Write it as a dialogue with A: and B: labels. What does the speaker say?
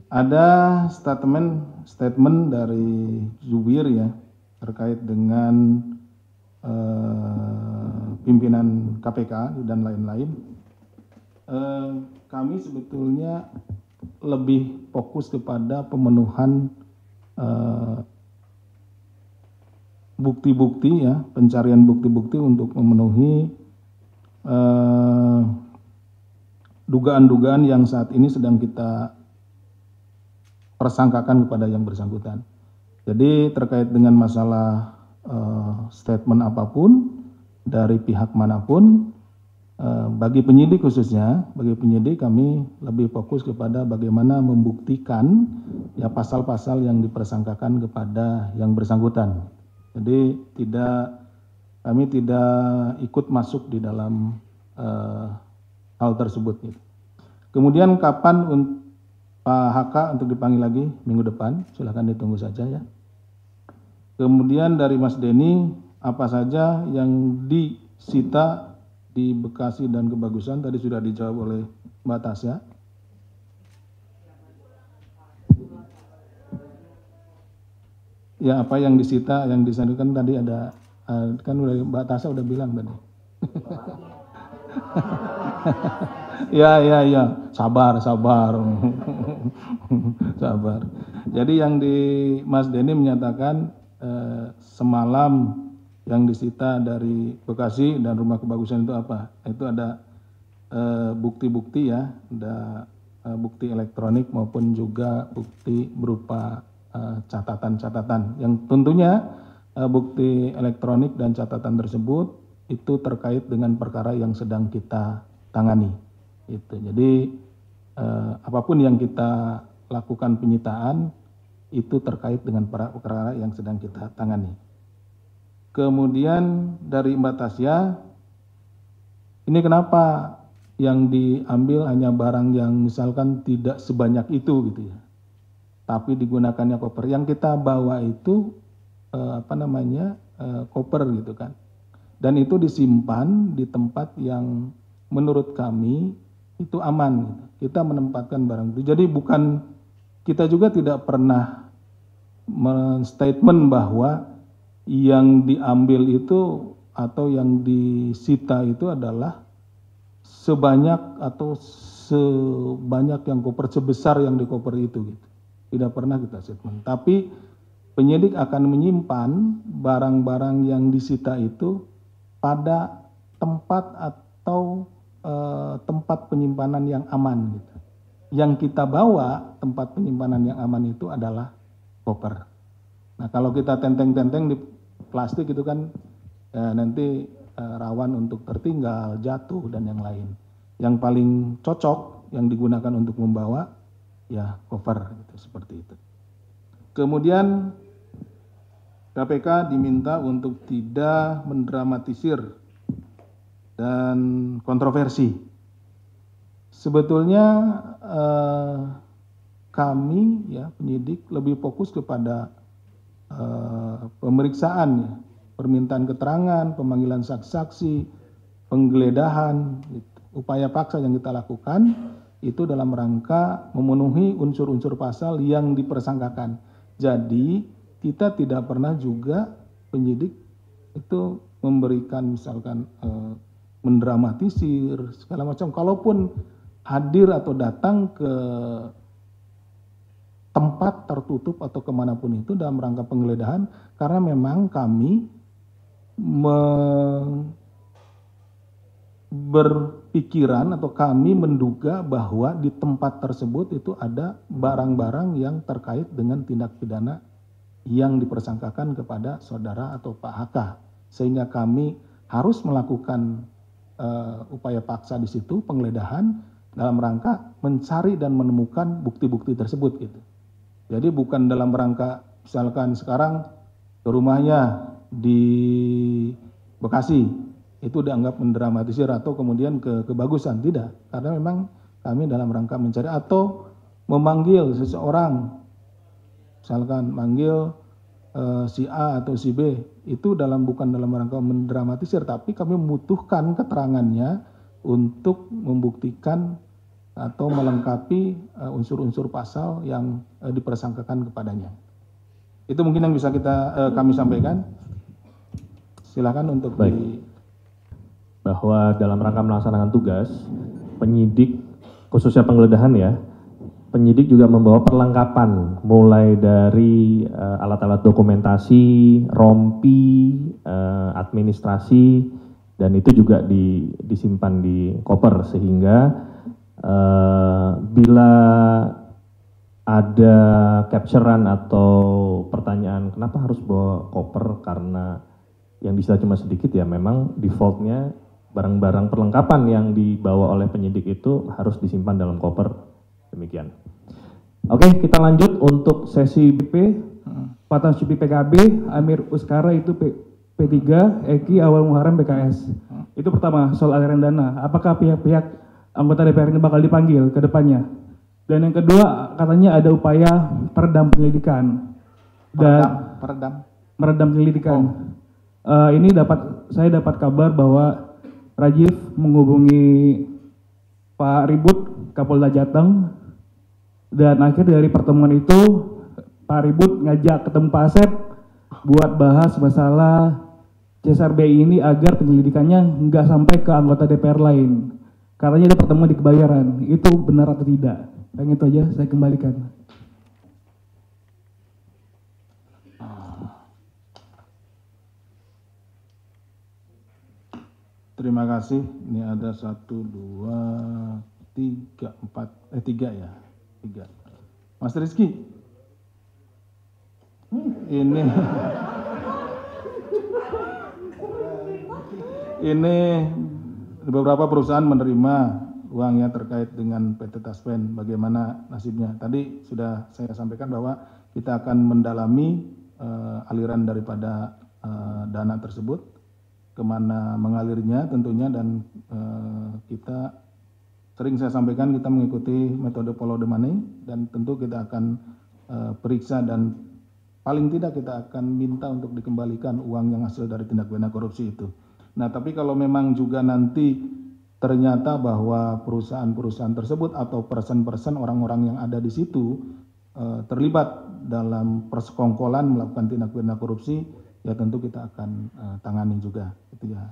A: Ada statement dari Zubir ya terkait dengan pimpinan KPK dan lain-lain. Kami sebetulnya lebih fokus kepada pemenuhan bukti-bukti ya, pencarian bukti-bukti untuk memenuhi dugaan-dugaan yang saat ini sedang kita persangkakan kepada yang bersangkutan. Jadi terkait dengan masalah statement apapun dari pihak manapun, bagi penyidik khususnya, bagi penyidik kami lebih fokus kepada bagaimana membuktikan ya pasal-pasal yang dipersangkakan kepada yang bersangkutan. Jadi kami tidak ikut masuk di dalam hal tersebut. Kemudian kapan Pak HK untuk dipanggil lagi minggu depan, silakan ditunggu saja ya. Kemudian dari Mas Denny, apa saja yang disita di Bekasi dan Kebagusan tadi sudah dijawab oleh Mbak Tasya. Ya, apa yang disita, yang disandukan tadi ada, kan Mbak Tasya udah bilang tadi. Ya, sabar. Sabar. Jadi yang di Mas Denny menyatakan semalam yang disita dari Bekasi dan Rumah Kebagusan itu apa? Itu ada bukti-bukti ya, ada bukti elektronik maupun juga bukti berupa catatan-catatan. Yang tentunya bukti elektronik dan catatan tersebut itu terkait dengan perkara yang sedang kita tangani. Jadi apapun yang kita lakukan penyitaan itu terkait dengan perkara yang sedang kita tangani. Kemudian dari Mbak Tasya, ini kenapa yang diambil hanya barang yang misalkan tidak sebanyak itu gitu ya, tapi digunakannya koper. Yang kita bawa itu koper gitu kan, dan itu disimpan di tempat yang menurut kami itu aman. Kita menempatkan barang itu. Jadi bukan, kita juga tidak pernah men-statement bahwa yang diambil itu atau yang disita itu adalah sebanyak atau sebanyak yang koper, sebesar yang di koper itu gitu. Tidak pernah kita statement. Tapi penyidik akan menyimpan barang-barang yang disita itu pada tempat atau tempat penyimpanan yang aman gitu. Yang kita bawa tempat penyimpanan yang aman itu adalah koper. Nah, kalau kita tenteng-tenteng di plastik itu kan nanti rawan untuk tertinggal, jatuh dan yang lain. Yang paling cocok yang digunakan untuk membawa ya koper gitu, seperti itu. Kemudian KPK diminta untuk tidak mendramatisir dan kontroversi. Sebetulnya kami ya penyidik lebih fokus kepada pemeriksaan ya, permintaan keterangan, pemanggilan saksi-saksi, penggeledahan, gitu. Upaya paksa yang kita lakukan itu dalam rangka memenuhi unsur-unsur pasal yang dipersangkakan. Jadi kita tidak pernah juga penyidik itu memberikan misalkan mendramatisir segala macam. Kalaupun hadir atau datang ke tempat tertutup atau kemanapun itu dalam rangka penggeledahan, karena memang kami berpikiran atau kami menduga bahwa di tempat tersebut itu ada barang-barang yang terkait dengan tindak pidana yang dipersangkakan kepada saudara atau Pak HK, sehingga kami harus melakukan upaya paksa di situ, penggeledahan dalam rangka mencari dan menemukan bukti-bukti tersebut gitu. Jadi bukan dalam rangka misalkan sekarang ke rumahnya di Bekasi itu dianggap mendramatisir atau kemudian ke Kebagusan, tidak. Karena memang kami dalam rangka mencari atau memanggil seseorang, misalkan manggil si A atau si B, itu bukan dalam rangka mendramatisir, tapi kami membutuhkan keterangannya untuk membuktikan atau melengkapi unsur-unsur pasal yang dipersangkakan kepadanya. Itu mungkin yang bisa kami sampaikan. Silakan untuk
B: bahwa dalam rangka melaksanakan tugas, penyidik khususnya penggeledahan ya, penyidik juga membawa perlengkapan mulai dari alat-alat dokumentasi, rompi, administrasi, dan itu juga disimpan di koper sehingga bila ada capturean atau pertanyaan kenapa harus bawa koper karena yang disita cuma sedikit, ya memang defaultnya barang-barang perlengkapan yang dibawa oleh penyidik itu harus disimpan dalam koper. Demikian. Oke, kita lanjut untuk sesi BP. Fatah Syubi PKB, Amir Uskara itu P3, Eki Awal Muharrem PKS. Itu pertama, soal aliran dana. Apakah pihak-pihak anggota DPR ini bakal dipanggil ke depannya? Dan yang kedua, katanya ada upaya peredam penyelidikan. Meredam penyelidikan. Ini saya dapat kabar bahwa Rajiv menghubungi Pak Ribut, Kapolda Jateng, dan akhir dari pertemuan itu Pak Ribut ngajak ketemu Pak Asep buat bahas masalah CSRBI ini agar penyelidikannya nggak sampai ke anggota DPR lain. Katanya ada pertemuan di Kebayoran. Itu benar atau tidak? Yang itu aja saya kembalikan.
A: Terima kasih. Ini ada 1, 2, 3, 4, 3 ya. 3. Mas Rizky. Ini beberapa perusahaan menerima uangnya terkait dengan PT Taspen. Bagaimana nasibnya? Tadi sudah saya sampaikan bahwa kita akan mendalami aliran daripada dana tersebut, kemana mengalirnya tentunya, dan kita sering saya sampaikan kita mengikuti metode follow the money, dan tentu kita akan periksa dan paling tidak kita akan minta untuk dikembalikan uang yang hasil dari tindak pidana korupsi itu. Nah, tapi kalau memang juga nanti ternyata bahwa perusahaan-perusahaan tersebut atau person-person orang-orang yang ada di situ terlibat dalam persekongkolan melakukan tindak pidana korupsi, ya tentu kita akan tangani juga, gitu ya.